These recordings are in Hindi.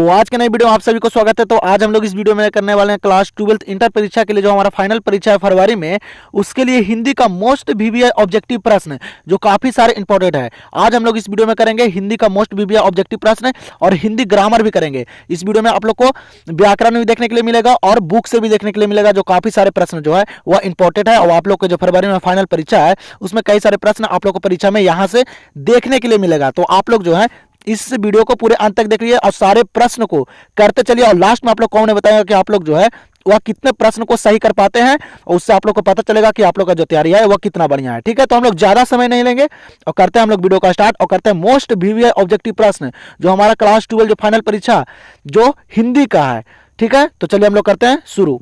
तो आज के नई वीडियो में आप सभी को स्वागत है। तो आज हम लोग इस वीडियो में करने वाले हैं क्लास 12th इंटर परीक्षा के लिए जो हमारा फाइनल परीक्षा है फरवरी में, उसके लिए हिंदी का मोस्ट वीवीआई ऑब्जेक्टिव प्रश्न जो काफी सारे इंपॉर्टेंट है। आज हम लोग इस वीडियो में करेंगे हिंदी का मोस्ट वीवीआई ऑब्जेक्टिव प्रश्न और हिंदी ग्रामर भी करेंगे। इस वीडियो में आप लोग को व्याकरण भी देखने के लिए मिलेगा और बुक से भी देखने के लिए मिलेगा, जो काफी सारे प्रश्न जो है वह इंपॉर्टेंट है। और आप लोग को जो फरवरी में फाइनल परीक्षा है उसमें कई सारे प्रश्न आप लोग को परीक्षा में यहाँ से देखने के लिए मिलेगा। तो आप लोग जो है इस वीडियो को पूरे अंत तक देख लीजिए और सारे प्रश्न को करते चलिए। और लास्ट में आप लोग कौन बताएगा कि आप लोग जो है वह कितने प्रश्न को सही कर पाते हैं, और उससे आप लोग को पता चलेगा कि आप लोग का जो तैयारी है वह कितना बढ़िया है। ठीक है, तो हम लोग ज्यादा समय नहीं लेंगे और करते हैं हम लोग वीडियो का स्टार्ट और करते हैं मोस्ट वीवीआई ऑब्जेक्टिव प्रश्न जो हमारा क्लास 12 जो फाइनल परीक्षा जो हिंदी का है। ठीक है, तो चलिए हम लोग करते हैं शुरू।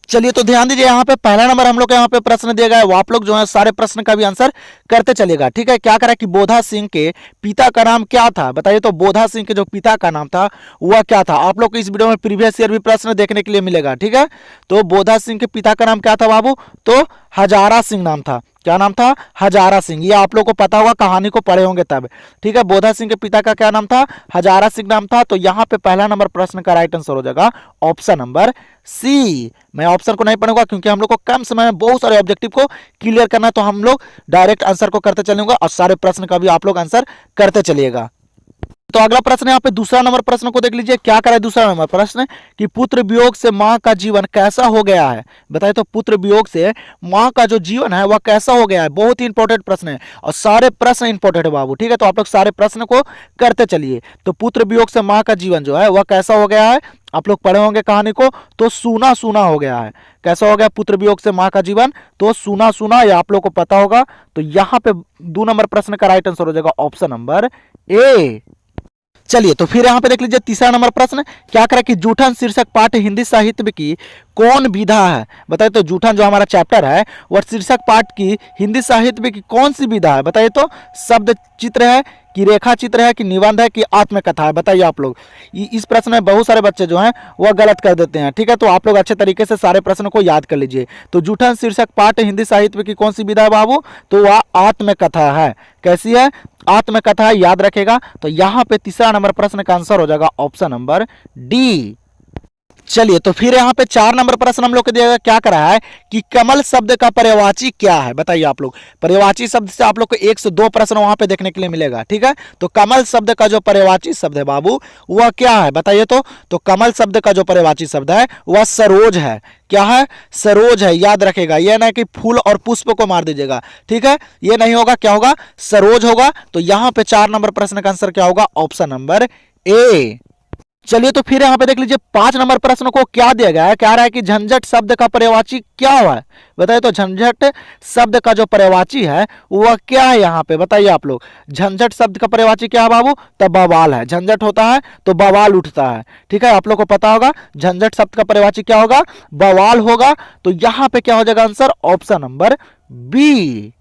चलिए तो ध्यान दीजिए, यहाँ पे पहला नंबर हम लोग को यहाँ पे प्रश्न दिया गया है, वो आप लोग जो है सारे प्रश्न का भी आंसर करते चलिएगा। ठीक है, क्या करा कि बोधा सिंह के पिता का नाम क्या था, बताइए। तो बोधा सिंह के जो पिता का नाम था वह क्या था। आप लोग को इस वीडियो में प्रीवियस ईयर भी प्रश्न देखने के लिए मिलेगा। ठीक है, तो बोधा सिंह के पिता का नाम क्या था बाबू, तो हजारा सिंह नाम था। क्या नाम था, हजारा सिंह। ये आप लोग को पता होगा, कहानी को पढ़े होंगे तब। ठीक है, बोधा सिंह के पिता का क्या नाम था, हजारा सिंह नाम था। तो यहाँ पे पहला नंबर प्रश्न का राइट आंसर हो जाएगा ऑप्शन नंबर सी। मैं ऑप्शन को नहीं पढ़ूंगा क्योंकि हम लोग को कम समय में बहुत सारे ऑब्जेक्टिव को क्लियर करना है, तो हम लोग डायरेक्ट आंसर को करते चलेंगे और सारे प्रश्न का भी आप लोग आंसर करते चलिएगा। तो अगला प्रश्न यहाँ पे दूसरा नंबर प्रश्न को देख लीजिए। क्या करे दूसरा नंबर प्रश्न कि पुत्र वियोग से माँ का जीवन कैसा हो गया है, बताइए। तो पुत्र वियोग से माँ का जो जीवन है वह कैसा हो गया है। बहुत ही इंपॉर्टेंट प्रश्न है और सारे प्रश्न इंपॉर्टेंट है बाबू। ठीक है, तो आप लोग सारे प्रश्न को करते चलिए। तो पुत्र वियोग से माँ का जीवन जो है वह कैसा हो गया है, आप लोग पढ़े होंगे कहानी को, तो सूना सूना हो गया है। कैसा हो गया पुत्र वियोग से माँ का जीवन, तो सूना सूना, ये आप लोग को पता होगा। तो यहाँ पे 2 नंबर प्रश्न का राइट आंसर हो जाएगा ऑप्शन नंबर ए। चलिए तो फिर यहाँ पे देख लीजिए तीसरा नंबर प्रश्न। क्या करें कि जूठन शीर्षक पाठ हिंदी साहित्य की कौन विधा है, बताइए। तो जूठन जो हमारा चैप्टर है वह शीर्षक पाठ की हिंदी साहित्य की कौन सी विधा है, बताइए। तो शब्द चित्र है कि रेखा चित्र है कि निबंध है कि आत्मकथा है, बताइए आप लोग। इस प्रश्न में बहुत सारे बच्चे जो हैं वह गलत कर देते हैं। ठीक है, तो आप लोग अच्छे तरीके से सारे प्रश्नों को याद कर लीजिए। तो जूठन शीर्षक पाठ हिंदी साहित्य की कौन सी विधा है बाबू, तो वह आत्मकथा है। कैसी है, आत्मकथा है, याद रखेगा। तो यहाँ पे तीसरा नंबर प्रश्न का आंसर हो जाएगा ऑप्शन नंबर डी। चलिए तो फिर यहाँ पे 4 नंबर प्रश्न हम लोग को दिया गया। क्या करा है कि कमल शब्द का पर्यायवाची क्या है, बताइए आप लोग। पर्यायवाची शब्द से आप लोग को 1 से 2 प्रश्न वहां पे देखने के लिए मिलेगा। ठीक है, तो कमल शब्द का जो पर्यायवाची शब्द है बाबू वह क्या है, बताइए। तो कमल शब्द का जो पर्यायवाची शब्द है वह सरोज है। क्या है, सरोज है, याद रखेगा। यह ना कि फूल और पुष्प को मार दीजिएगा। ठीक है, ये नहीं होगा, क्या होगा, सरोज होगा। तो यहाँ पे 4 नंबर प्रश्न का आंसर क्या होगा, ऑप्शन नंबर ए। चलिए तो फिर यहाँ पे देख लीजिए 5 नंबर प्रश्न को क्या दिया गया है। कह रहा है कि झंझट शब्द का पर्यायवाची क्या हुआ है, बताइए। तो झंझट शब्द का जो पर्यायवाची है वह क्या है, यहाँ पे बताइए आप लोग। झंझट शब्द का पर्यायवाची क्या है बाबू, तो बवाल है। झंझट होता है तो बवाल उठता है। ठीक है, आप लोग को पता होगा झंझट शब्द का पर्यायवाची क्या होगा, बवाल होगा। तो यहाँ पे क्या हो जाएगा आंसर, ऑप्शन नंबर बी।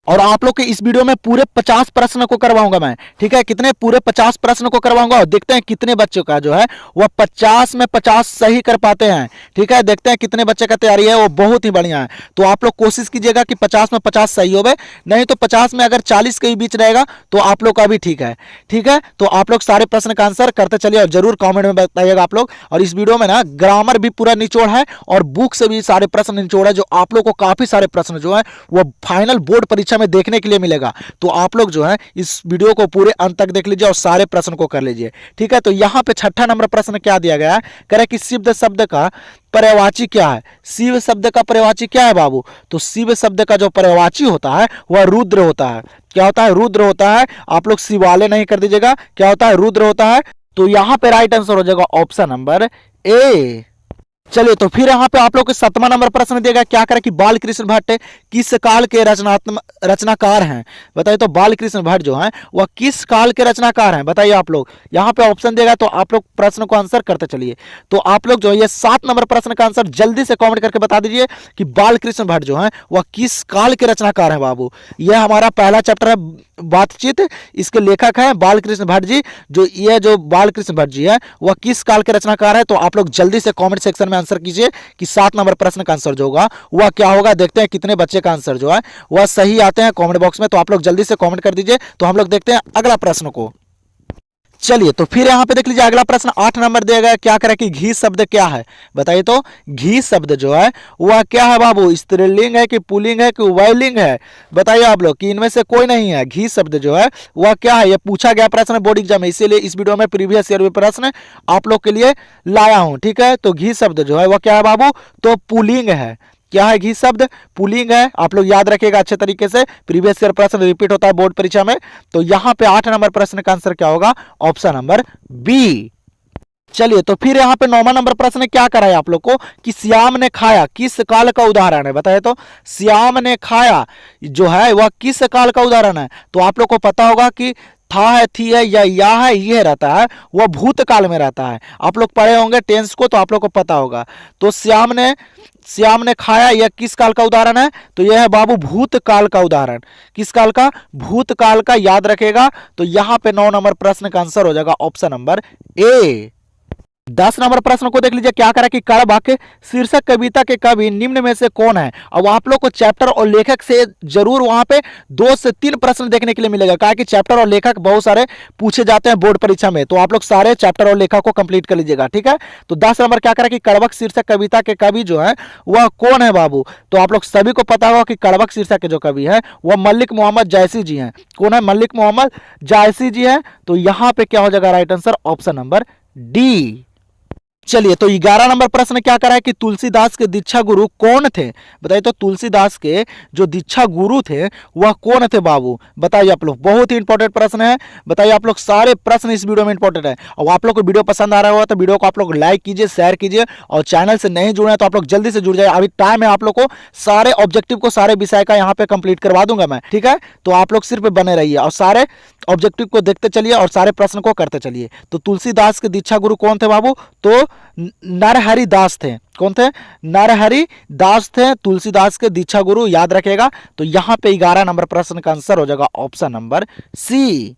और आप लोग के इस वीडियो में पूरे 50 प्रश्न को करवाऊंगा मैं। ठीक है, कितने, पूरे 50 प्रश्न को करवाऊंगा और देखते हैं कितने बच्चों का जो है वह 50 में 50 सही कर पाते हैं। ठीक है, देखते हैं कितने बच्चे का तैयारी है, वो बहुत ही बढ़िया है। तो आप लोग कोशिश कीजिएगा कि 50 में 50 सही हो, नहीं तो 50 में अगर 40 के बीच रहेगा तो आप लोग का भी ठीक है। ठीक है, तो आप लोग सारे प्रश्न का आंसर करते चलिए और जरूर कॉमेंट में बताइएगा आप लोग। और इस वीडियो में ना ग्रामर भी पूरा निचोड़ है और बुक से भी सारे प्रश्न निचोड़ है, जो आप लोग को काफी सारे प्रश्न जो है वो फाइनल बोर्ड परीक्षा में देखने के लिए मिलेगा। तो आप लोग जो है इस वीडियो को पूरे अंत तक देख लीजिए और सारे प्रश्न को कर लीजिए। ठीक है, तो यहाँ पे 6ठा नंबर प्रश्न क्या दिया गया है, कह रहा है कि शिव शब्द का पर्यायवाची क्या है। शिव शब्द का पर्यायवाची क्या है बाबू, तो शिव शब्द का जो पर्यायवाची होता है वह रुद्र होता है। क्या होता है, रुद्र होता है। आप लोग शिवालय नहीं कर दीजिएगा, क्या होता है, रुद्र होता है। तो यहाँ पे राइट आंसर हो जाएगा ऑप्शन नंबर ए। चलिए तो फिर यहाँ पे आप लोग को 7वां नंबर प्रश्न दिया गया। क्या करें कि बाल कृष्ण भट्ट किस काल के रचनाकार हैं, बताइए। तो बाल कृष्ण भट्ट जो हैं वह किस काल के रचनाकार हैं, बताइए आप लोग। यहाँ पे ऑप्शन देगा तो आप लोग प्रश्न को आंसर करते चलिए। तो आप लोग जो है ये 7 नंबर प्रश्न का आंसर जल्दी से कमेंट करके बता दीजिए कि बाल कृष्ण भट्ट जो है वह किस काल के रचनाकार हैं बाबू। यह हमारा पहला चैप्टर है बातचीत, इसके लेखक हैं बाल कृष्ण भट्ट जी। जो बाल कृष्ण भट्ट जी है वह किस काल के रचनाकार है, तो आप लोग जल्दी से कमेंट सेक्शन में आंसर कीजिए कि 7 नंबर प्रश्न का आंसर जो होगा वह क्या होगा। देखते हैं कितने बच्चे का आंसर जो है वह सही आते हैं कमेंट बॉक्स में। तो आप लोग जल्दी से कमेंट कर दीजिए। तो हम लोग देखते हैं अगला प्रश्न को। चलिए तो फिर यहाँ पे देख लीजिए अगला प्रश्न 8 नंबर दिया गया, क्या करें कि घी शब्द क्या है, बताइए तो घी शब्द जो है वह क्या है बाबू, स्त्रीलिंग है कि पुल्लिंग है कि उभयलिंग है, बताइए आप लोग कि इनमें से कोई नहीं है। घी शब्द जो है वह क्या है, यह पूछा गया प्रश्न बोर्ड एग्जाम में, इसीलिए इस वीडियो में प्रीवियस ईयर में प्रश्न आप लोग के लिए लाया हूं। ठीक है, तो घी शब्द जो है वह क्या है बाबू, तो पुल्लिंग है। क्या है, घी शब्द पुल्लिंग है। आप लोग याद रखिएगा अच्छे तरीके से, प्रीवियस ईयर प्रश्न रिपीट होता है बोर्ड परीक्षा में। तो यहां पे 8 नंबर प्रश्न का आंसर क्या होगा, ऑप्शन नंबर बी। चलिए तो फिर यहाँ पे 9वां नंबर प्रश्न क्या करा है आप लोग को कि श्याम ने खाया किस काल का उदाहरण है, बताइए तो श्याम ने खाया जो है वह किस काल का उदाहरण है। तो आप लोग को पता होगा कि था है, थी है या है, ये रहता है वह भूतकाल में रहता है। आप लोग पढ़े होंगे टेंस को, तो आप लोग को पता होगा। तो श्याम ने खाया यह किस काल का उदाहरण है, तो यह है बाबू भूतकाल का उदाहरण। किस काल का, भूतकाल का, याद रखेगा। तो यहां पे 9 नंबर प्रश्न का आंसर हो जाएगा ऑप्शन नंबर ए। 10 नंबर प्रश्न को देख लीजिए, क्या करा कि कड़ वाक्य शीर्षक कविता के कवि निम्न में से कौन है। अब आप लोग को चैप्टर और लेखक से जरूर वहां पे 2 से 3 प्रश्न देखने के लिए मिलेगा, क्या कि चैप्टर और लेखक बहुत सारे पूछे जाते हैं बोर्ड परीक्षा में। तो आप लोग सारे चैप्टर और लेखक को कंप्लीट कर लीजिएगा। ठीक है, तो 10 नंबर क्या करा कि कड़वक शीर्षक कविता के कवि जो है वह कौन है बाबू। तो आप लोग सभी को पता होगा कि कड़वक शीर्षक के जो कवि है वह मलिक मोहम्मद जायसी जी हैं। कौन है, मलिक मोहम्मद जायसी जी हैं। तो यहां पे क्या हो जाएगा right answer, option number D. चलिए तो 11 नंबर प्रश्न क्या करा है कि तुलसीदास के दीक्षा गुरु कौन थे, बताइए तो तुलसीदास के जो दीक्षा गुरु थे वह कौन थे बाबू, बताइए आप लोग। बहुत ही इंपॉर्टेंट प्रश्न है, बताइए आप लोग। सारे प्रश्न इस वीडियो में इंपॉर्टेंट है। और आप लोग को वीडियो पसंद आ रहा होगा तो वीडियो को आप लोग लाइक कीजिए, शेयर कीजिए, और चैनल से नहीं जुड़े हैं तो आप लोग जल्दी से जुड़ जाए। अभी टाइम है, आप लोग को सारे ऑब्जेक्टिव को, सारे विषय का यहाँ पे कंप्लीट करवा दूंगा मैं। ठीक है, तो आप लोग सिर्फ बने रहिए और सारे ऑब्जेक्टिव को देखते चलिए और सारे प्रश्न को करते चलिए। तो तुलसीदास के दीक्षा गुरु कौन थे बाबू, तो नरहरि दास थे। कौन थे, नरहरि दास थे तुलसीदास के दीक्षा गुरु, याद रखेगा। तो यहां पे 11 नंबर प्रश्न का आंसर हो जाएगा ऑप्शन नंबर सी।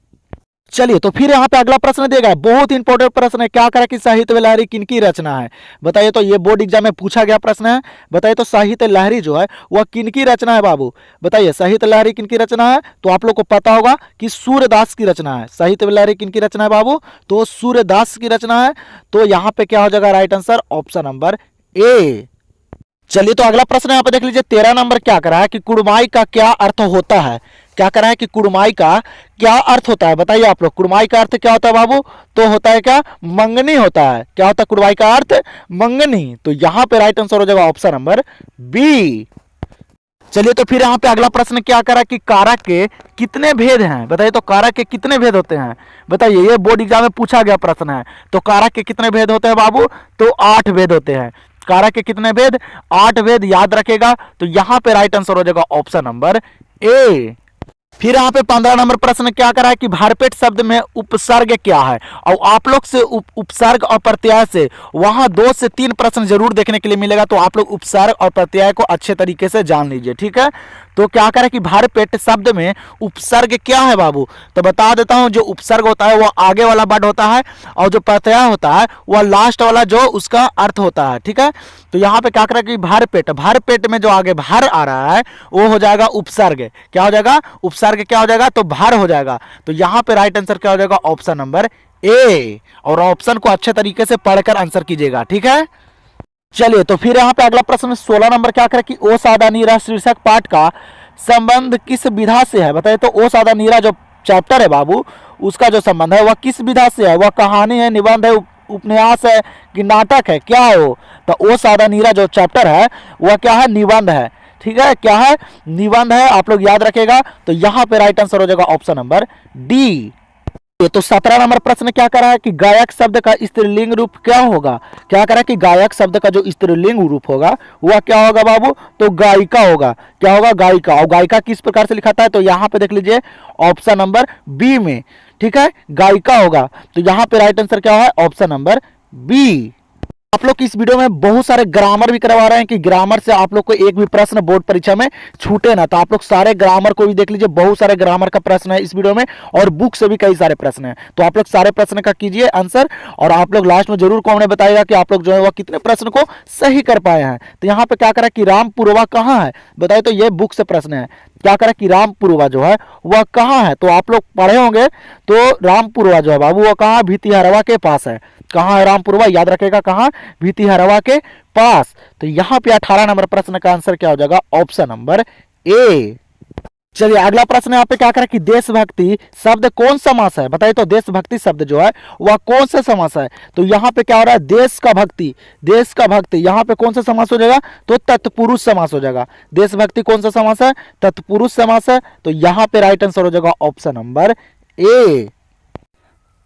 चलिए तो फिर यहाँ पे अगला प्रश्न देगा, बहुत इंपॉर्टेंट प्रश्न है, क्या करा कि साहित्य लहरी किनकी रचना है, बताइए तो। ये बोर्ड एग्जाम में पूछा गया प्रश्न है, बताइए तो साहित्य लहरी जो है वह किनकी रचना है बाबू, बताइए साहित्य लहरी किनकी रचना है। तो आप लोग को पता होगा कि सूर्यदास की रचना है। साहित्य लहरी किनकी रचना है बाबू, तो सूर्यदास की रचना है। तो यहाँ पे क्या हो जाएगा right answer, option number A. चलिए तो अगला प्रश्न यहाँ पे देख लीजिए, 13 नंबर क्या करा है कि कुड़माई का क्या अर्थ होता है। क्या करा है कि कुड़माई का क्या अर्थ होता है, बताइए आप लोग। कुड़माई का अर्थ क्या होता है बाबू, तो होता है क्या, मंगनी होता है। क्या होता है कुड़माई का अर्थ, मंगनी। तो यहाँ पे राइट आंसर हो जाएगा ऑप्शन नंबर बी। चलिए तो फिर यहाँ पे अगला प्रश्न क्या करा कि कारक के कितने भेद हैं, बताइए तो कारक के कितने भेद होते हैं, बताइए। ये बोर्ड एग्जाम में पूछा गया प्रश्न है। तो कारक के कितने भेद होते हैं बाबू, तो 8 भेद होते हैं। कारक के कितने भेद, 8 भेद, याद रखेगा। तो यहां पे राइट आंसर हो जाएगा ऑप्शन नंबर ए। फिर यहाँ पे 15 नंबर प्रश्न क्या करा है कि भारपेट शब्द में उपसर्ग क्या है। और आप लोग से उपसर्ग और प्रत्यय से वहां 2 से 3 प्रश्न जरूर देखने के लिए मिलेगा। तो आप लोग उपसर्ग और प्रत्यय को अच्छे तरीके से जान लीजिए। ठीक है, तो क्या करें कि भारपेट शब्द में उपसर्ग क्या है बाबू, तो बता देता हूं। जो उपसर्ग होता है वह आगे वाला वर्ड होता है, और जो प्रत्यय होता है वह लास्ट वाला जो उसका अर्थ होता है। ठीक है, तो यहाँ पे क्या करें कि भारपेट में जो आगे भार आ रहा है वो हो जाएगा उपसर्ग। क्या हो जाएगा, उपसर्ग क्या हो जाएगा, तो भार हो जाएगा। तो यहाँ पे राइट आंसर क्या हो जाएगा, ऑप्शन नंबर ए। और ऑप्शन को अच्छे तरीके से पढ़कर आंसर कीजिएगा। ठीक है, चलिए तो फिर यहाँ पे अगला प्रश्न 16 नंबर क्या करें कि ओ सादा नीरा शीर्षक पाठ का संबंध किस विधा से है, बताइए तो। ओ सादा नीरा जो चैप्टर है बाबू उसका जो संबंध है वह किस विधा से है, वह कहानी है, निबंध है, उपन्यास है कि नाटक है, क्या है वो। तो ओ सादा नीरा जो चैप्टर है वह क्या है, निबंध है। ठीक है, क्या है, निबंध है, आप लोग याद रखेगा। तो यहाँ पे राइट आंसर हो जाएगा ऑप्शन नंबर डी। तो 17 नंबर प्रश्न क्या करा है कि गायक शब्द का स्त्रीलिंग रूप क्या होगा। क्या करा कि गायक शब्द का जो स्त्रीलिंग रूप होगा वह क्या होगा बाबू, तो गायिका होगा। क्या होगा, गायिका। और गायिका किस प्रकार से लिखा था है, तो यहाँ पे देख लीजिए ऑप्शन नंबर बी में। ठीक है, गायिका होगा। तो यहाँ पे राइट आंसर क्या है, ऑप्शन नंबर बी। आप लोग इस वीडियो में बहुत सारे ग्रामर भी करवा रहे हैं कि ग्रामर से आप लोग को एक भी प्रश्न बोर्ड परीक्षा में छूटे ना। तो आप लोग सारे ग्रामर को भी देख लीजिए, बहुत सारे ग्रामर का प्रश्न है इस वीडियो में, और बुक से भी कई सारे प्रश्न हैं। तो आप लोग सारे प्रश्न का कीजिए आंसर, और आप लोग लास्ट में जरूर कमेंट बताइएगा कि आप लोग जो है वह कितने प्रश्न को सही कर पाए हैं। तो यहाँ पे क्या करा कि रामपुरवा कहाँ है, बताइए तो ये बुक से प्रश्न है। क्या करा कि रामपुरवा जो है वह कहाँ है, तो आप लोग पढ़े होंगे, तो रामपुरवा जो है बाबू वह कहाँ, भितिहरवा के पास है। कहाँ है रामपुरवा, याद रखेगा कहाँ, भितिहरवा के पास। तो यहाँ पे 18 नंबर प्रश्न का आंसर क्या हो जाएगा, ऑप्शन नंबर ए। चलिए अगला प्रश्न यहाँ पे क्या करें कि देशभक्ति शब्द कौन समास है, बताइए तो देशभक्ति शब्द जो है वह कौन सा समास है। तो यहाँ पे क्या हो रहा है, देश का भक्ति, देश का भक्ति, यहाँ पे कौन सा समास हो जाएगा, तो तत्पुरुष समास हो जाएगा। देशभक्ति कौन सा समास है, तत्पुरुष समास है। तो यहाँ पे राइट आंसर हो जाएगा ऑप्शन नंबर ए।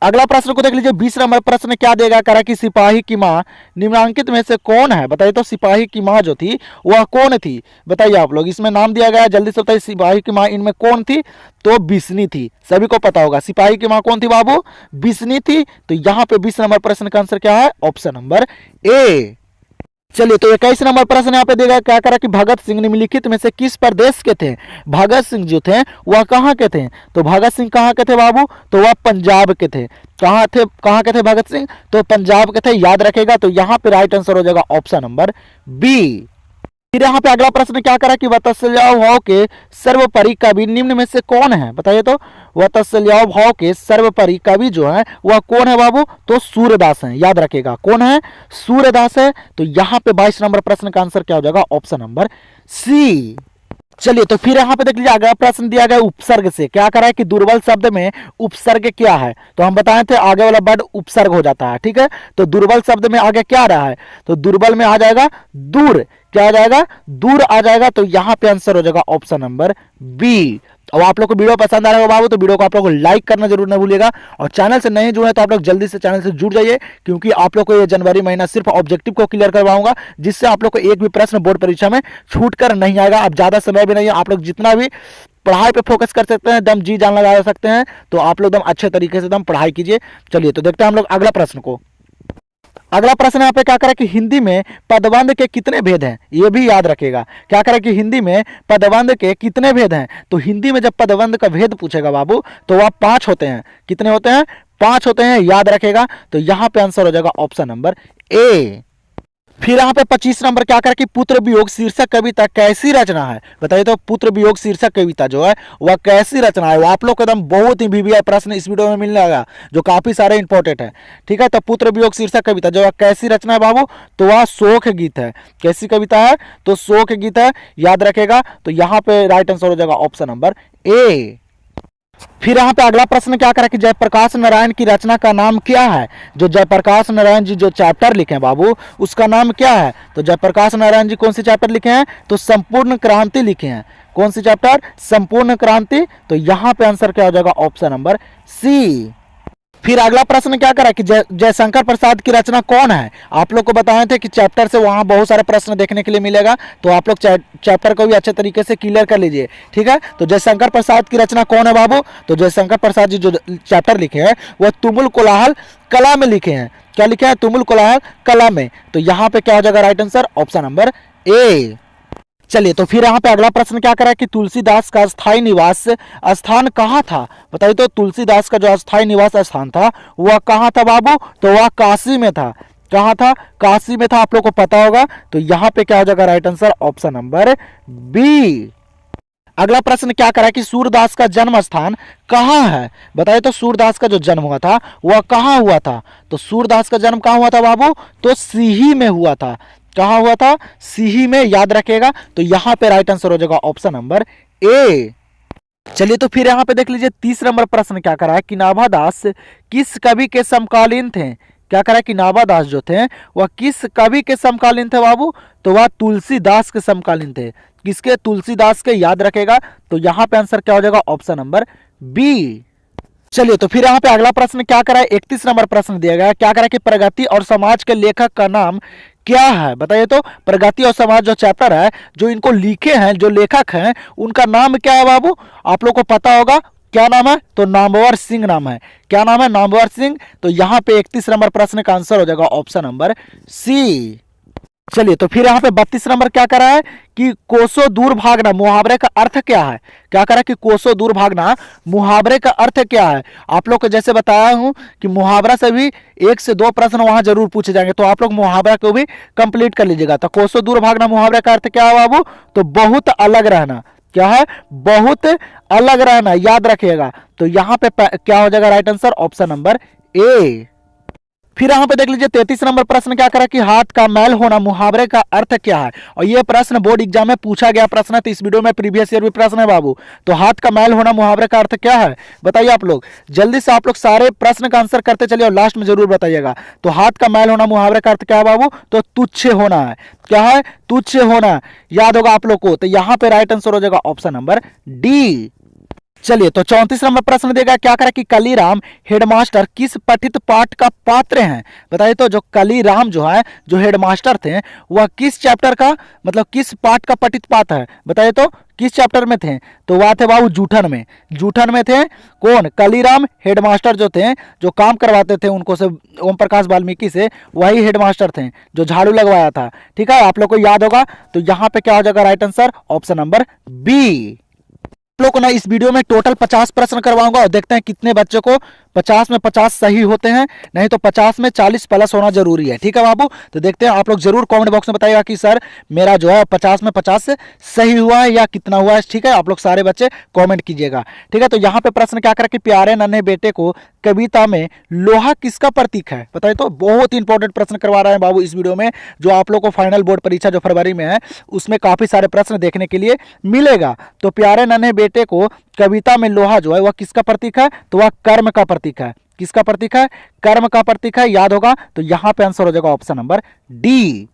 अगला प्रश्न को देख लीजिए, 20 नंबर प्रश्न क्या देगा, करा कि सिपाही की मां निम्नलिखित में से कौन है। बताइए तो सिपाही की मां जो थी वह कौन थी, बताइए आप लोग, इसमें नाम दिया गया है, जल्दी से बताइए सिपाही की मां इनमें कौन थी, तो बिस्नी थी। सभी को पता होगा सिपाही की मां कौन थी बाबू, बिस्नी थी। तो यहाँ पे 20 नंबर प्रश्न का आंसर क्या है, ऑप्शन नंबर ए। चलिए तो 21 नंबर प्रश्न यहाँ पे देगा, क्या करा कि भगत सिंह निम्नलिखित में से किस प्रदेश के थे। भगत सिंह जो थे वह कहाँ के थे, तो भगत सिंह कहाँ के थे बाबू, तो वह पंजाब के थे। कहाँ थे, कहाँ के थे भगत सिंह, तो पंजाब के थे, याद रखेगा। तो यहाँ पे राइट आंसर हो जाएगा ऑप्शन नंबर बी। फिर यहाँ पे अगला प्रश्न क्या करा कि वत्सल्यव भाव के सर्वोपरि कवि निम्न में से कौन है। बताइए तो वत्सल्यव भाव के सर्वोपरि कवि जो है वह कौन है बाबू, तो सूरदास हैं, याद रखेगा कौन है, सूरदास है। तो यहाँ पे 22 नंबर प्रश्न का आंसर क्या हो जाएगा, ऑप्शन नंबर सी। चलिए तो फिर यहाँ पे देख लीजिए, अगला प्रश्न दिया गया उपसर्ग से, क्या करा है कि दुर्बल शब्द में उपसर्ग क्या है। तो हम बताए थे आगे वाला वर्ड उपसर्ग हो जाता है, ठीक है। तो दुर्बल शब्द में आगे क्या रहा है, तो दुर्बल में आ जाएगा दूर, क्या आ जाएगा, दूर आ जाएगा। तो यहाँ पे आंसर हो जाएगा ऑप्शन नंबर बी। और आप लोग को वीडियो पसंद आ रहा होगा बाबू, तो वीडियो को आप लोग को लाइक करना जरूर न भूलिएगा। और चैनल से नहीं जुड़े तो आप लोग जल्दी से चैनल से जुड़ जाइए, क्योंकि आप लोग को ये जनवरी महीना सिर्फ ऑब्जेक्टिव को क्लियर करवाऊंगा, जिससे आप लोग को एक भी प्रश्न बोर्ड परीक्षा में छूट कर नहीं आएगा। अब ज्यादा समय भी नहीं है, आप लोग जितना भी पढ़ाई पे फोकस कर सकते हैं, दम जी जान लगा सकते हैं। तो आप लोग एकदम अच्छे तरीके से एकदम पढ़ाई कीजिए। चलिए तो देखते हैं हम लोग अगला प्रश्न को। अगला प्रश्न यहाँ पे क्या करें कि हिंदी में पदबंध के कितने भेद हैं, ये भी याद रखेगा। क्या करें कि हिंदी में पदबंध के कितने भेद हैं। तो हिंदी में जब पदबंध का भेद पूछेगा बाबू, तो वह 5 होते हैं। कितने होते हैं, 5 होते हैं, याद रखेगा। तो यहाँ पे आंसर हो जाएगा ऑप्शन नंबर ए। फिर यहाँ पे 25 नंबर क्या करें कि पुत्र वियोग शीर्षक कविता कैसी रचना है। बताइए तो पुत्र वियोग शीर्षक कविता जो है वह कैसी रचना है। वो आप लोग को एकदम बहुत ही वीवीआई प्रश्न इस वीडियो में मिलने लगा, जो काफी सारे इंपॉर्टेंट है, ठीक है। तो पुत्र वियोग शीर्षक कविता जो है कैसी रचना है बाबू, तो वह शोक गीत है। कैसी कविता है, तो शोक गीत है, याद रखेगा। तो यहाँ पे राइट आंसर हो जाएगा ऑप्शन नंबर ए। फिर यहाँ पे अगला प्रश्न क्या करा कि जयप्रकाश नारायण की रचना का नाम क्या है। जो जयप्रकाश नारायण जी जो चैप्टर लिखे हैं बाबू, उसका नाम क्या है। तो जयप्रकाश नारायण जी कौन सी चैप्टर लिखे हैं, तो संपूर्ण क्रांति लिखे हैं। कौन सी चैप्टर, संपूर्ण क्रांति। तो यहाँ पे आंसर क्या हो जाएगा ऑप्शन नंबर सी। फिर अगला प्रश्न क्या करा कि जयशंकर प्रसाद की रचना कौन है। आप लोग को बताए थे कि चैप्टर से वहां बहुत सारे प्रश्न देखने के लिए मिलेगा, तो आप लोग चैप्टर को भी अच्छे तरीके से क्लियर कर लीजिए, ठीक है। तो जयशंकर प्रसाद की रचना कौन है बाबू, तो जयशंकर प्रसाद जी जो चैप्टर लिखे हैं वह तुमुल कोलाहल कला में लिखे हैं। क्या लिखे हैं, तुमुल कोलाहल कला में। तो यहाँ पे क्या हो जाएगा right answer, option number A. चलिए तो फिर यहाँ पे अगला प्रश्न क्या करा कि तुलसीदास का स्थायी निवास स्थान कहाँ था। बताइए तो तुलसीदास का जो स्थायी निवास स्थान था वह कहाँ था बाबू, तो वह काशी में था। कहाँ था, काशी में था, आप लोग को पता होगा। तो यहाँ पे क्या हो जाएगा right answer, option number B. अगला प्रश्न क्या करा कि सूरदास का जन्म स्थान कहाँ है। बताइए तो सूरदास का जो जन्म हुआ था वह कहाँ हुआ था। तो सूरदास का जन्म कहाँ हुआ था बाबू, तो सीही में हुआ था। कहाँ हुआ था, सीही में, याद रखेगा। तो यहाँ पे राइट आंसर हो जाएगा ऑप्शन नंबर ए। चलिए तो फिर यहाँ पे देख लीजिए 30 नंबर प्रश्न क्या करा है कि नाभादास किस कवि के समकालीन थे। क्या करा कि नाभादास जो थे वह किस कवि के समकालीन थे बाबू, तो वह तुलसीदास के समकालीन थे। किसके, तुलसीदास के, याद रखेगा। तो यहाँ पे आंसर क्या हो जाएगा ऑप्शन नंबर बी। चलिए तो फिर यहाँ पे अगला प्रश्न क्या करा है, 31 नंबर प्रश्न दिया गया। क्या करा कि प्रगति और समाज के लेखक का नाम क्या है। बताइए तो प्रगति और समाज जो चैप्टर है, जो इनको लिखे हैं, जो लेखक हैं, उनका नाम क्या है बाबू, आप लोग को पता होगा। क्या नाम है, तो नामवर सिंह नाम है। क्या नाम है, नामवर सिंह। तो यहाँ पे 31 नंबर प्रश्न का आंसर हो जाएगा ऑप्शन नंबर सी। चलिए तो फिर यहाँ पे 32 नंबर क्या करा है कि कोसों दूर भागना मुहावरे का अर्थ क्या है। क्या करा कि कोसों दूर भागना मुहावरे का अर्थ क्या है। आप लोग को जैसे बताया हूं कि मुहावरा से भी 1 से 2 प्रश्न वहां जरूर पूछे जाएंगे, तो आप लोग मुहावरा को भी कंप्लीट कर लीजिएगा। तो कोसों दूर भागना मुहावरे का अर्थ क्या है बाबू, तो बहुत अलग रहना। क्या है, बहुत अलग रहना, याद रखिएगा। तो यहाँ पे क्या हो जाएगा right answer, option number A. फिर यहाँ पे देख लीजिए 33 नंबर प्रश्न क्या करा कि हाथ का मैल होना मुहावरे का अर्थ क्या है। और ये प्रश्न बोर्ड एग्जाम में पूछा गया प्रश्न है, तो इस वीडियो में प्रीवियस ईयर भी प्रश्न है बाबू। तो हाथ का मैल होना मुहावरे का अर्थ क्या है बताइए आप लोग, जल्दी से आप लोग सारे प्रश्न का आंसर करते चलिए और लास्ट में जरूर बताइएगा। तो हाथ का मैल होना मुहावरे का अर्थ क्या है बाबू, तो तुच्छ होना है। क्या है, तुच्छ होना, याद होगा आप लोग को। तो यहाँ पे राइट आंसर हो जाएगा ऑप्शन नंबर डी। चलिए तो 34 नंबर प्रश्न देगा क्या करा कि कलीराम हेडमास्टर किस पठित पाठ का पात्र हैं। बताइए तो जो कलीराम जो है, जो हेडमास्टर थे, वह किस चैप्टर का, मतलब किस पाठ का पठित पाठ है। बताइए तो किस चैप्टर में थे, तो वह थे बाबू जूठन में। जूठन में थे कौन, कलीराम हेडमास्टर जो थे, जो काम करवाते थे उनको से ओम प्रकाश वाल्मीकि से, वही हेडमास्टर थे जो झाड़ू लगवाया था। ठीक है, आप लोग को याद होगा। तो यहाँ पे क्या हो जाएगा right answer, option number B. लोग को ना इस वीडियो में टोटल 50 प्रश्न करवाऊंगा और देखते हैं कितने बच्चों को 50 में 50 सही होते हैं, नहीं तो 50 में 40 प्लस होना जरूरी है। ठीक है बाबू, तो देखते हैं। आप लोग जरूर कमेंट बॉक्स में बताइएगा कि सर मेरा जो है 50 में 50 से सही हुआ है या कितना हुआ है। ठीक है, आप लोग सारे बच्चे कमेंट कीजिएगा। ठीक है, तो यहाँ पे प्रश्न क्या करा कि प्यारे नन्हे बेटे को कविता में लोहा किसका प्रतीक है। बताइए तो, बहुत ही इंपॉर्टेंट प्रश्न करवा रहे हैं बाबू इस वीडियो में, जो आप लोग को फाइनल बोर्ड परीक्षा जो फरवरी में है उसमें काफी सारे प्रश्न देखने के लिए मिलेगा। तो प्यारे नन्हे बेटे को कविता में लोहा जो है वह किसका प्रतीक है, तो वह कर्म का प्रतीक है। किसका प्रतीक है, कर्म का प्रतीक है, याद होगा। तो यहां पे आंसर हो जाएगा ऑप्शन नंबर डी।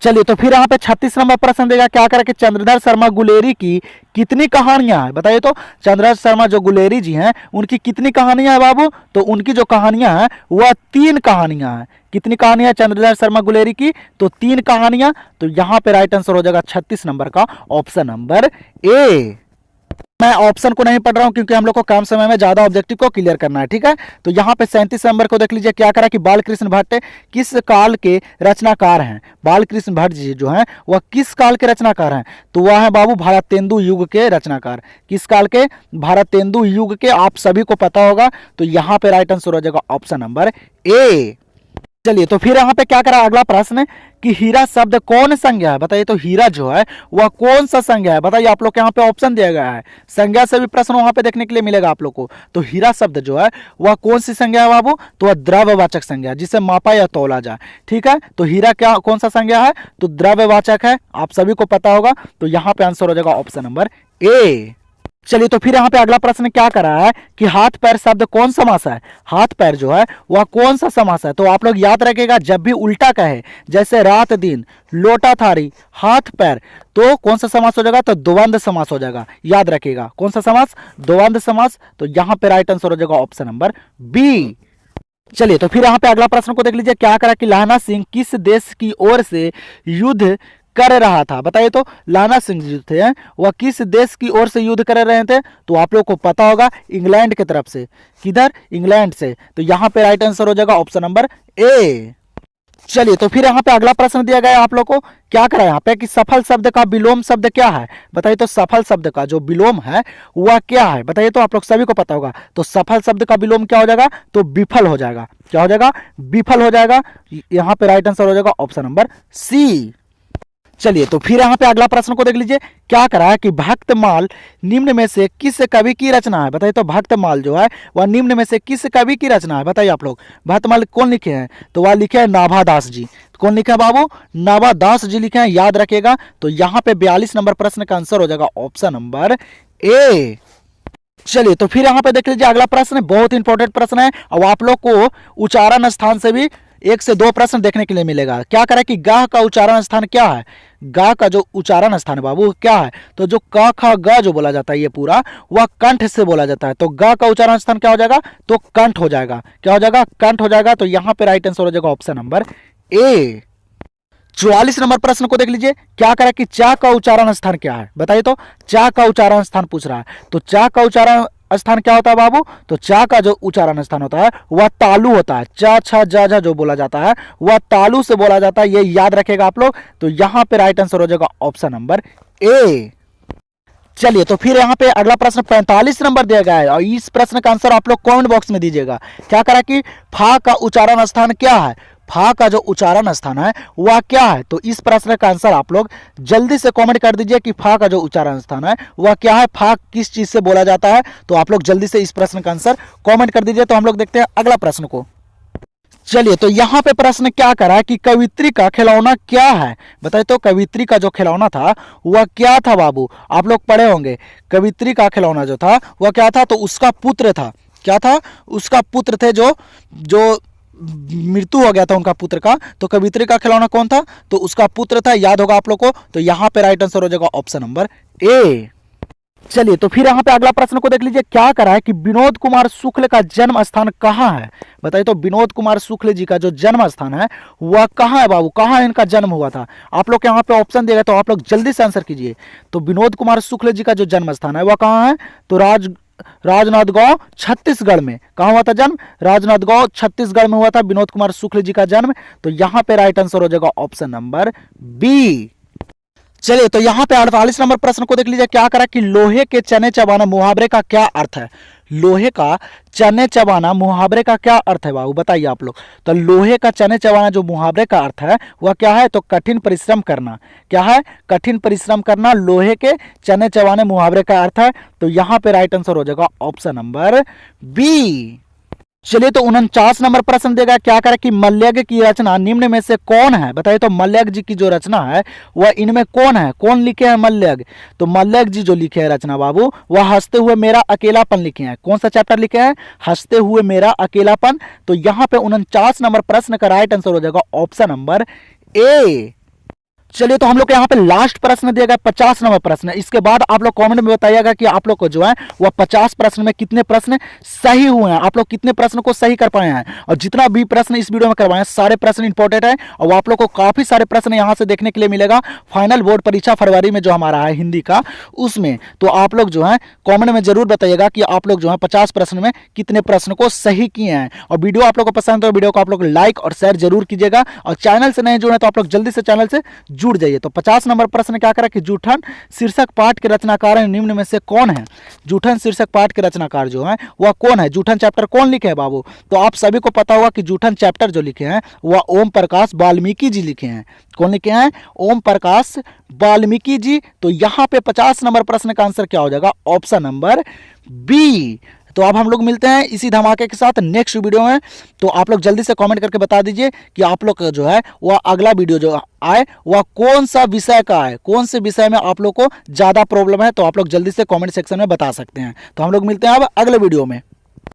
चलिए तो फिर यहाँ पे 36 नंबर प्रश्न देगा क्या करें कि चंद्रधर शर्मा गुलेरी की कितनी कहानियां हैं। बताइए तो, चंद्रधर शर्मा जो गुलेरी जी हैं उनकी कितनी कहानियां हैं बाबू, तो उनकी जो कहानियां हैं वह 3 कहानियां हैं। कितनी कहानियां चंद्रधर शर्मा गुलेरी की, तो 3 कहानियां। तो यहाँ पे राइट आंसर हो जाएगा 36 नंबर का ऑप्शन नंबर ए। मैं ऑप्शन को नहीं पढ़ रहा हूं क्योंकि हम लोग को कम समय में ज्यादा ऑब्जेक्टिव को क्लियर करना है। ठीक है, तो यहाँ पे 37 नंबर को देख लीजिए क्या करा कि बालकृष्ण भट्ट किस काल के रचनाकार हैं। बालकृष्ण भट्ट जी जो हैं वह किस काल के रचनाकार हैं, तो वह है बाबू भारतेंदु युग के रचनाकार। किस काल के, भारतेंदु युग के, आप सभी को पता होगा। तो यहाँ पे राइट आंसर हो जाएगा ऑप्शन नंबर ए। चलिए तो फिर यहाँ पे क्या करा अगला प्रश्न कि हीरा शब्द कौन संज्ञा है। बताइए तो हीरा जो है वह कौन सा संज्ञा है। बताइए, आप लोग के यहाँ पे ऑप्शन दिया गया है, संज्ञा से भी प्रश्न वहां पे देखने के लिए मिलेगा आप लोग को। तो हीरा शब्द जो है वह कौन सी संज्ञा है बाबू, तो वह द्रव्यवाचक संज्ञा, जिसे मापा या तौला जाए। ठीक है, तो हीरा क्या कौन सा संज्ञा है, तो द्रव्यवाचक है, आप सभी को पता होगा। तो यहाँ पे आंसर हो जाएगा ऑप्शन नंबर ए। चलिए तो फिर यहाँ पे अगला प्रश्न क्या कर रहा है कि हाथ पैर शब्द कौन समास है। हाथ पैर जो है वह कौन सा समास है, तो आप लोग याद रखिएगा जब भी उल्टा कहे, जैसे रात दिन, लोटा थारी, हाथ पैर, तो कौन सा समास हो जाएगा, तो द्वंद्व समास हो जाएगा। याद रखिएगा कौन सा समास, द्वंद्व समास। तो यहाँ पे राइट आंसर हो जाएगा ऑप्शन नंबर बी। चलिए तो फिर यहाँ पे अगला प्रश्न को देख लीजिए क्या करा कि लाना सिंह किस देश की ओर से युद्ध कर रहा था। बताइए तो, लाना सिंह जो थे वह किस देश की ओर से युद्ध कर रहे थे, तो आप लोग को पता होगा इंग्लैंड की तरफ से। किधर, इंग्लैंड से। तो यहाँ पे राइट आंसर हो जाएगा ऑप्शन नंबर ए। चलिए तो फिर यहाँ पे अगला प्रश्न दिया गया आप लोग को क्या करा यहाँ पे कि सफल शब्द का विलोम शब्द क्या है। बताइए तो, सफल शब्द का जो विलोम है वह क्या है। बताइए तो, आप लोग सभी को पता होगा। तो सफल शब्द का विलोम क्या हो जाएगा, तो विफल हो जाएगा। क्या हो जाएगा, विफल हो जाएगा। यहाँ पे राइट आंसर हो जाएगा ऑप्शन नंबर सी। चलिए तो फिर यहाँ पे अगला प्रश्न को देख लीजिए क्या करा है कि भक्तमाल निम्न में से किस कवि की रचना है। बताइए तो, भक्तमाल जो है वह निम्न में से किस कवि की रचना है। बताइए आप लोग, भक्तमाल कौन लिखे हैं, तो वह लिखे हैं नाभादास जी। कौन लिखे हैं बाबू, नाभादास जी लिखे हैं, याद रखिएगा। तो यहाँ पे 42 नंबर प्रश्न का आंसर हो जाएगा ऑप्शन नंबर ए। चलिए तो फिर यहाँ पे देख लीजिए अगला प्रश्न बहुत इंपॉर्टेंट प्रश्न है और आप लोग को उच्चारण स्थान से भी 1 से 2 प्रश्न देखने के लिए मिलेगा। क्या करें कि ग का उच्चारण स्थान क्या है, ग का जो उच्चारण स्थान है बाबू क्या है, तो जो क ख ग जो बोला जाता है ये पूरा वह कंठ से बोला जाता है। तो ग का उच्चारण स्थान क्या हो जाएगा, तो कंठ हो जाएगा। क्या हो जाएगा, कंठ हो जाएगा। तो यहाँ पे राइट आंसर हो जाएगा ऑप्शन नंबर ए। 44 नंबर प्रश्न को देख लीजिए क्या करें कि चा का उच्चारण स्थान क्या है। बताइए तो, चा का उच्चारण स्थान पूछ रहा है। तो चा का उच्चारण स्थान क्या होता है बाबू, तो चा का जो उच्चारण स्थान होता है वह तालु होता है। चा छा जा जा जो बोला जाता है वह तालु से बोला जाता है, ये याद रखेगा आप लोग। तो यहां पे राइट आंसर हो जाएगा ऑप्शन नंबर ए। चलिए तो फिर यहाँ पे अगला प्रश्न 45 नंबर दिया गया है और इस प्रश्न का आंसर आप लोग कमेंट बॉक्स में दीजिएगा। क्या करा कि फा का उच्चारण स्थान क्या है, फा का जो उच्चारण स्थान है वह क्या है। तो इस प्रश्न का आंसर आप लोग जल्दी से कमेंट कर दीजिए कि फा का जो उच्चारण स्थान है वह क्या है, फा किस चीज से बोला जाता है। तो आप लोग जल्दी से इस प्रश्न का आंसर कमेंट कर दीजिए। तो हम लोग देखते हैं अगला प्रश्न को। चलिए, तो यहां पे प्रश्न क्या करा है कि कवित्री का खिलौना क्या है। बताइए तो कवित्री का जो खिलौना था वह क्या था बाबू। आप लोग पढ़े होंगे कवित्री का खिलौना जो था वह क्या था, तो उसका पुत्र था। क्या था, उसका पुत्र थे जो जो मृत्यु हो गया था उनका पुत्र का। तो कवित्री का खिलौना कौन था, तो उसका पुत्र था, याद होगा आप लोग को। तो यहां पे राइट आंसर हो जाएगा ऑप्शन नंबर ए। चलिए, तो फिर यहां पे अगला प्रश्न को देख लीजिए। क्या करा है कि विनोद कुमार शुक्ल का जन्म स्थान कहां है। बताइए तो विनोद कुमार शुक्ल जी का जो जन्म स्थान है वह कहां है बाबू, कहां इनका जन्म हुआ था। आप लोग यहां पे ऑप्शन देगा तो आप लोग जल्दी से आंसर कीजिए। तो विनोद कुमार शुक्ल जी का जो जन्म स्थान है वह कहां है, तो राजनांदगांव छत्तीसगढ़ में। कहां हुआ था जन्म, राजनांदगांव छत्तीसगढ़ में हुआ था विनोद कुमार शुक्ल जी का जन्म। तो यहां पे राइट आंसर हो जाएगा ऑप्शन नंबर बी। चलिए, तो यहां पे 48 नंबर प्रश्न को देख लीजिए। क्या करा कि लोहे के चने चबाना मुहावरे का क्या अर्थ है। लोहे का चने चबाना मुहावरे का क्या अर्थ है बाबू, बताइए आप लोग। तो लोहे का चने चबाना जो मुहावरे का अर्थ है वह क्या है, तो कठिन परिश्रम करना। क्या है, कठिन परिश्रम करना लोहे के चने चबाने मुहावरे का अर्थ है। तो यहां पे राइट आंसर हो जाएगा ऑप्शन नंबर बी। चलिए, तो 49 नंबर प्रश्न देगा। क्या करें कि मल्यज्ञ की रचना निम्न में से कौन है। बताइए तो मल्यज्ञ जी की जो रचना है वह इनमें कौन है, कौन लिखे हैं मल्यज्ञ। तो मल्यज्ञ जी जो लिखे हैं रचना बाबू वह हंसते हुए मेरा अकेलापन लिखे हैं। कौन सा चैप्टर लिखे हैं, हंसते हुए मेरा अकेलापन। तो यहां पे 49 नंबर प्रश्न का राइट आंसर हो जाएगा ऑप्शन नंबर ए। चलिए, तो हम लोग यहाँ पे लास्ट प्रश्न दिया गया 50 नंबर प्रश्न। इसके बाद आप लोग कमेंट में बताइएगा कि आप लोग को जो है वह 50 प्रश्न में कितने प्रश्न सही हुए हैं, आप लोग कितने प्रश्न को सही कर पाए हैं। और जितना भी प्रश्न इस वीडियो में करवाए हैं सारे प्रश्न इंपॉर्टेंट है और आप लोग को काफी सारे प्रश्न यहाँ से देखने के लिए मिलेगा। फाइनल बोर्ड परीक्षा फरवरी में जो हमारा है हिंदी का उसमें। तो आप लोग जो है कॉमेंट में जरूर बताइएगा कि आप लोग जो है 50 प्रश्न में कितने प्रश्न को सही किए हैं। और वीडियो आप लोग को पसंद है तो वीडियो को आप लोग लाइक और शेयर जरूर कीजिएगा। और चैनल से नहीं जुड़े तो आप लोग जल्दी से चैनल से जुड़ जाइए। तो 50 नंबर प्रश्न क्या करा कि जूठन शीर्षक पाठ के रचनाकार निम्न में से कौन है। जूठन शीर्षक पाठ के रचनाकार जो है वह कौन है, जूठन चैप्टर कौन लिखे हैं बाबू। तो आप सभी को पता होगा कि जूठन चैप्टर जो लिखे हैं वह ओम प्रकाश वाल्मीकि जी लिखे हैं। कौन लिखे हैं, ओम प्रकाश वाल्मीकि जी। तो यहां पे 50 नंबर प्रश्न का आंसर क्या हो जाएगा, ऑप्शन नंबर बी। तो अब हम लोग मिलते हैं इसी धमाके के साथ नेक्स्ट वीडियो में। तो आप लोग जल्दी से कमेंट करके बता दीजिए कि आप लोग जो है वह अगला वीडियो जो आए वह कौन सा विषय का है, कौन से विषय में आप लोग को ज़्यादा प्रॉब्लम है। तो आप लोग जल्दी से कमेंट सेक्शन में बता सकते हैं। तो हम लोग मिलते हैं अब अगले वीडियो में।